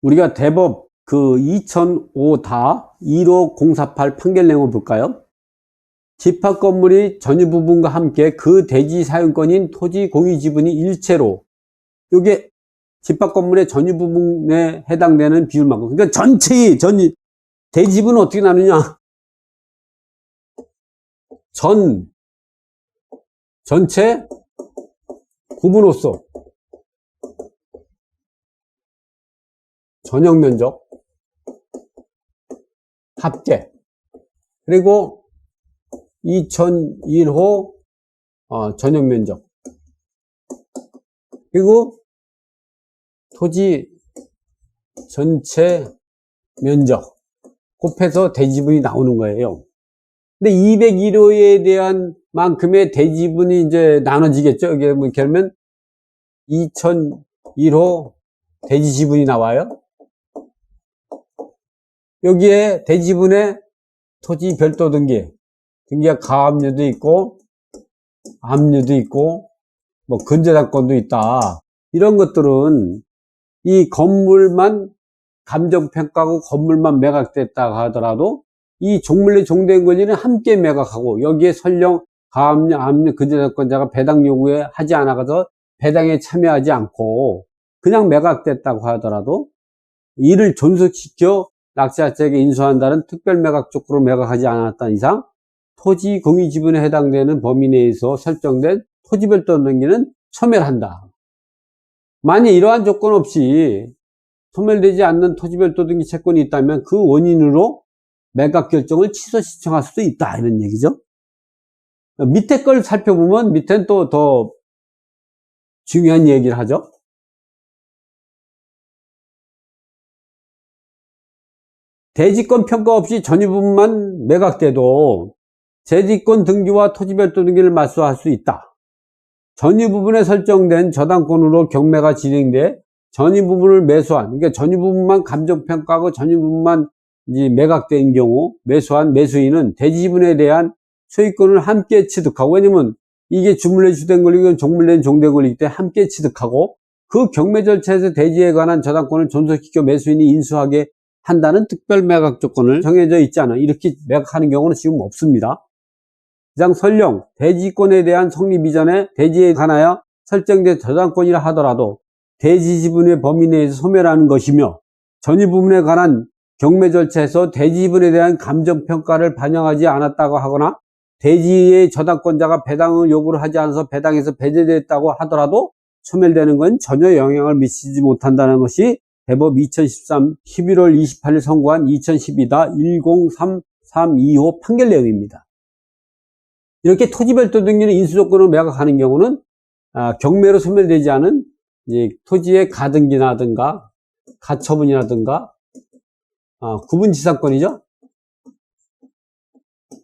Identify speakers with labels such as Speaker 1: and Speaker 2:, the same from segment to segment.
Speaker 1: 우리가 대법 그 2005-15048 판결 내용을 볼까요? 집합 건물이 전유 부분과 함께 그 대지 사용권인 토지 공유 지분이 일체로, 이게 집합 건물의 전유 부분에 해당되는 비율만큼, 그러니까 전체의 대지 지분은 어떻게 나누냐? 전체 구분호수 전용 면적 합계, 그리고 2001호 전용 면적, 그리고 토지 전체 면적 곱해서 대지분이 나오는 거예요. 근데 201호에 대한 만큼의 대지분이 이제 나눠지겠죠. 이게 뭐 그러면 2001호 대지지분이 나와요. 여기에 대지분에 토지 별도 등기가 가압류도 있고 압류도 있고 뭐 근저당권도 있다. 이런 것들은 이 건물만 감정평가하고 건물만 매각됐다 하더라도 이 종물내 종된 권리는 함께 매각하고, 여기에 설령 가압류, 압류, 근저당권자가 배당 요구에 하지 않아서 배당에 참여하지 않고 그냥 매각됐다고 하더라도 이를 존속시켜 납세자에게 인수한다는 특별매각 조건으로 매각하지 않았던 이상 토지 공유 지분에 해당되는 범위 내에서 설정된 토지별도 등기는 소멸한다. 만약 이러한 조건 없이 소멸되지 않는 토지별도 등기 채권이 있다면 그 원인으로 매각 결정을 취소 신청할 수도 있다, 이런 얘기죠. 밑에 걸 살펴보면 밑에는 또 더 중요한 얘기를 하죠. 대지권 평가 없이 전유 부분만 매각돼도 재지권 등기와 토지별도 등기를 맞수할 수 있다. 전유 부분에 설정된 저당권으로 경매가 진행돼 전유 부분을 매수한, 그러니까 전유 부분만 감정평가하고 전유 부분만 이제 매각된 경우 매수한 매수인은 대지분에 대한 소유권을 함께 취득하고, 왜냐면 이게 주물내 주된 권리고 종물내 종된 권리이기 때문에 함께 취득하고, 그 경매 절차에서 대지에 관한 저당권을 존속시켜 매수인이 인수하게 한다는 특별 매각 조건을 정해져 있지 않아. 이렇게 매각하는 경우는 지금 없습니다. 이상 설령 대지권에 대한 성립 이전에 대지에 관하여 설정된 저당권이라 하더라도 대지 지분의 범위 내에서 소멸하는 것이며, 전유 부분에 관한 경매 절차에서 대지 지분에 대한 감정평가를 반영하지 않았다고 하거나 대지의 저당권자가 배당을 요구를 하지 않아서 배당에서 배제됐다고 하더라도 소멸되는 건 전혀 영향을 미치지 못한다는 것이 대법 2013 11월 28일 선고한 2012-103325 판결 내용입니다. 이렇게 토지별도 등기는 인수조건으로 매각하는 경우는 경매로 소멸되지 않은 이제 토지의 가등기라든가 가처분이라든가 구분지상권이죠,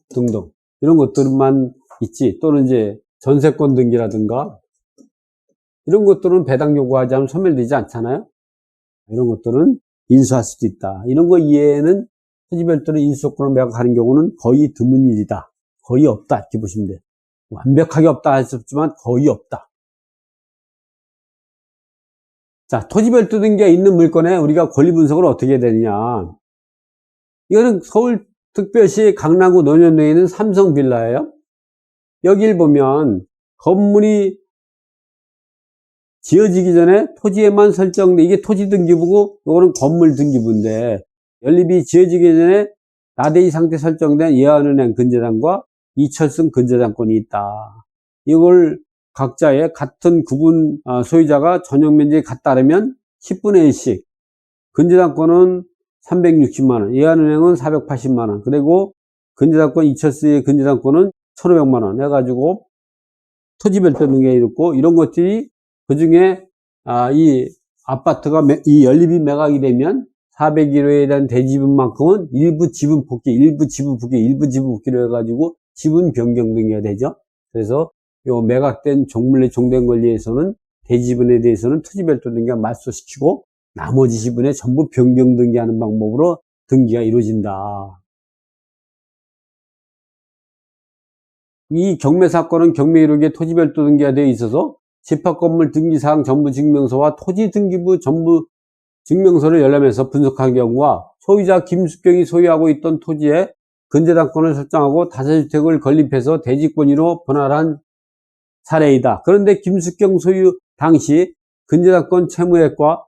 Speaker 1: 등등 이런 것들만 있지, 또는 이제 전세권 등기라든가 이런 것들은 배당 요구하지 않으면 소멸되지 않잖아요. 이런 것들은 인수할 수도 있다. 이런 거 이외에는 토지별도로 인수조건으로 매각하는 경우는 거의 드문 일이다. 거의 없다, 이렇게 보시면 돼요. 완벽하게 없다 할 수 없지만 거의 없다. 자, 토지별도 등기가 있는 물건에 우리가 권리 분석을 어떻게 해야 되느냐. 이거는 서울특별시 강남구 논현동에 있는 삼성빌라예요. 여기를 보면 건물이 지어지기 전에 토지에만 설정돼, 이게 토지 등기부고 이거는 건물 등기부인데, 연립이 지어지기 전에 나대지 상태 설정된 예안은행 근저당과 이철승 근저당권이 있다. 이걸 각자의 같은 구분 소유자가 전용 면적이 같다면 10분의 1씩, 근저당권은 360만원, 예안은행은 480만원, 그리고 근저당권 이철승의 근저당권은 1500만원 해가지고 토지별도 등기가 있고, 이런 것들이 그 중에 이 아파트가 이 연립이 매각이 되면 401호에 대한 대지분만큼은 일부 지분 복귀, 일부 지분 복귀로 해가지고 지분 변경 등기가 되죠. 그래서 요 매각된 종물내 종된 권리에서는 대지분에 대해서는 토지별도 등기가 맞소시키고 나머지 지분에 전부 변경 등기하는 방법으로 등기가 이루어진다. 이 경매 사건은 경매 이루기에 토지별도 등기가 되어 있어서 집합건물 등기사항 전부 증명서와 토지등기부 전부 증명서를 열람해서 분석한 경우와 소유자 김숙경이 소유하고 있던 토지에 근저당권을 설정하고 다세주택을 건립해서 대지권으로 분할한 사례이다. 그런데 김숙경 소유 당시 근저당권 채무액과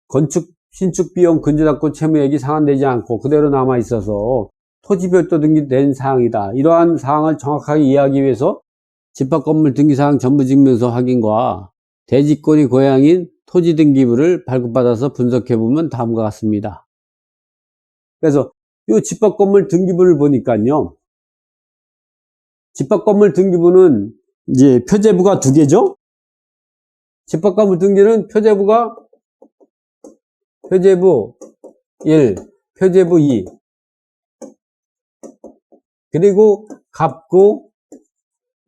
Speaker 1: 건축 신축 비용 근저당권 채무액이 상환되지 않고 그대로 남아 있어서 토지 별도 등기된 사항이다. 이러한 사항을 정확하게 이해하기 위해서 집합건물 등기사항 전부증명서 확인과 대지권이 고향인 토지등기부를 발급받아서 분석해보면 다음과 같습니다. 그래서 이 집합건물 등기부를 보니까요. 집합건물 등기부는 이제 표제부가 두 개죠. 집합건물 등기는 표제부가 표제부 1, 표제부 2, 그리고 갑구,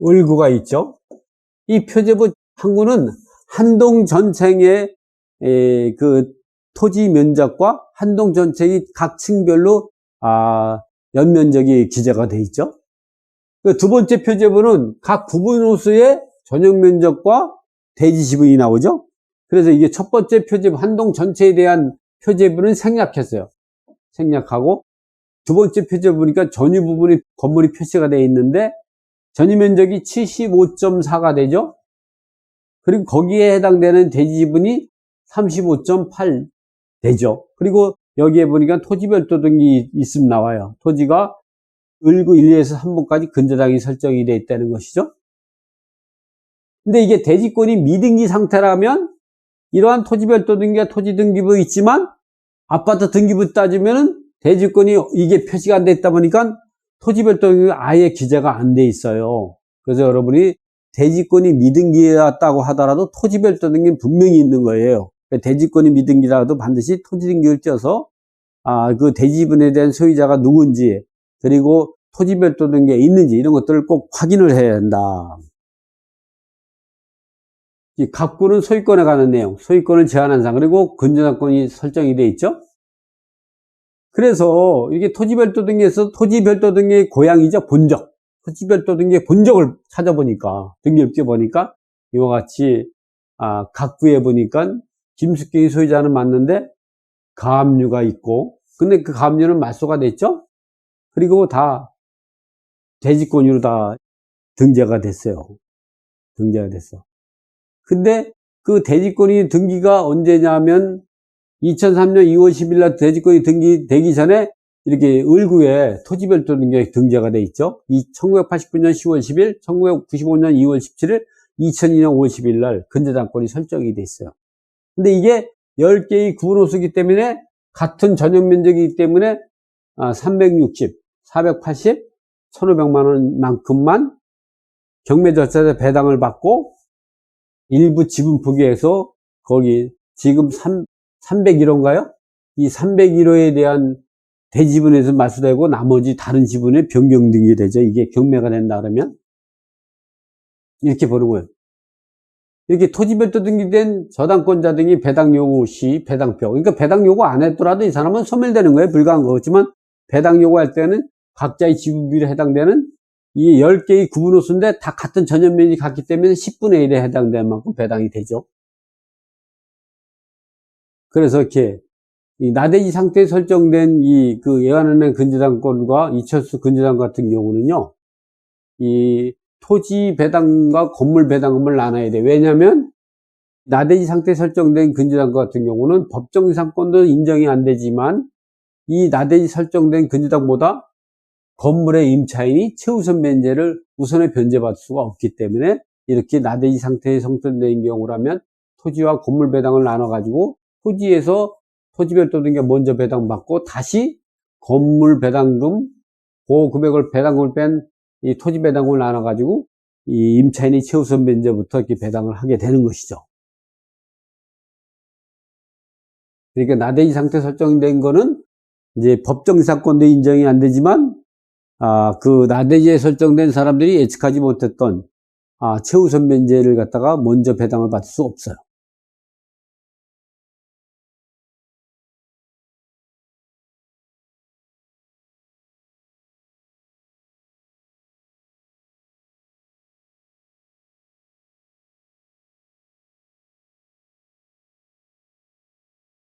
Speaker 1: 을구가 있죠. 이 표제부 항구는 한동 전체의 그 토지 면적과 한동 전체의 각 층별로 연면적이 기재가 되어 있죠. 두 번째 표제부는 각 구분호수의 전용 면적과 대지 지분이 나오죠. 그래서 이게 첫 번째 표제부 한동 전체에 대한 표제부는 생략했어요. 생략하고 두 번째 표제부 보니까 전유 부분이 건물이 표시가 되어 있는데 전유 면적이 75.4가 되죠. 그리고 거기에 해당되는 대지 지분이 35.8 되죠. 그리고 여기에 보니까 토지 별도 등기 있으면 나와요. 토지가 을구 1, 2에서 3번까지 근저당이 설정이 되어 있다는 것이죠. 근데 이게 대지권이 미등기 상태라면 이러한 토지 별도 등기가 토지 등기부 있지만 아파트 등기부 따지면은 대지권이 이게 표시가 안 돼 있다 보니까 토지 별도 등기가 아예 기재가 안 돼 있어요. 그래서 여러분이 대지권이 미등기였다고 하더라도 토지 별도 등기는 분명히 있는 거예요. 대지권이 미등기라도 반드시 토지 등기를 떼어서 그 대지분에 대한 소유자가 누군지 그리고 토지 별도 등기가 있는지 이런 것들을 꼭 확인을 해야 한다. 이 갑구는 소유권에 관한 내용, 소유권을 제한한 사항, 그리고 근저당권이 설정이 되어 있죠. 그래서 이게 토지 별도 등기에서 토지 별도 등기의 고향이죠. 본적. 토지 별도 등기의 본적을 찾아보니까, 등기를 띄워보니까 이와 같이 갑구에 보니까 김숙경이 소유자는 맞는데 가압류가 있고, 근데 그 가압류는 말소가 됐죠. 그리고 다 대지권으로 다 등재가 됐어요. 등재가 됐어. 근데 그 대지권이 등기가 언제냐면 2003년 2월 10일 날 대지권이 등기되기 전에 이렇게 을구에 토지별도 등재가 돼 있죠. 1989년 10월 10일, 1995년 2월 17일, 2002년 5월 10일 날 근저당권이 설정이 돼 있어요. 근데 이게 10개의 구분호수이기 때문에 같은 전용 면적이기 때문에 360, 480, 1,500만 원만큼만 경매 절차에 배당을 받고 일부 지분 포기해서 거기 지금 301호인가요? 이 301호에 대한 대지분에서 말소되고 나머지 다른 지분에 변경 등기되죠. 이게 경매가 된다 그러면 이렇게 보는 거예요. 이렇게 토지별도 등기된 저당권자 등이 배당 요구 시 배당표. 그러니까 배당 요구 안 했더라도 이 사람은 소멸되는 거예요. 불가한 거지만 배당 요구할 때는 각자의 지분비율에 해당되는 이 10개의 구분호수인데 다 같은 전용면이 같기 때문에 10분의 1에 해당되는 만큼 배당이 되죠. 그래서 이렇게 이 나대지 상태에 설정된 이 그 예관은행 근저당권과 이철수 근저당 같은 경우는요, 이 토지 배당과 건물 배당금을 나눠야 돼. 왜냐하면 나대지 상태에 설정된 근저당 같은 경우는 법정 이상권도 인정이 안 되지만 이 나대지 설정된 근저당보다 건물의 임차인이 최우선 면제를 우선에 변제받을 수가 없기 때문에 이렇게 나대지 상태에 설정된 경우라면 토지와 건물 배당을 나눠가지고 토지에서 토지별도 등기가 먼저 배당받고 다시 건물 배당금, 그 금액을 배당금을 뺀 이 토지 배당금을 나눠가지고 이 임차인이 최우선 면제부터 이렇게 배당을 하게 되는 것이죠. 그러니까 나대지 상태 설정된 거는 이제 법정 이상권도 인정이 안 되지만 그 나대지에 설정된 사람들이 예측하지 못했던 최우선 면제를 갖다가 먼저 배당을 받을 수 없어요.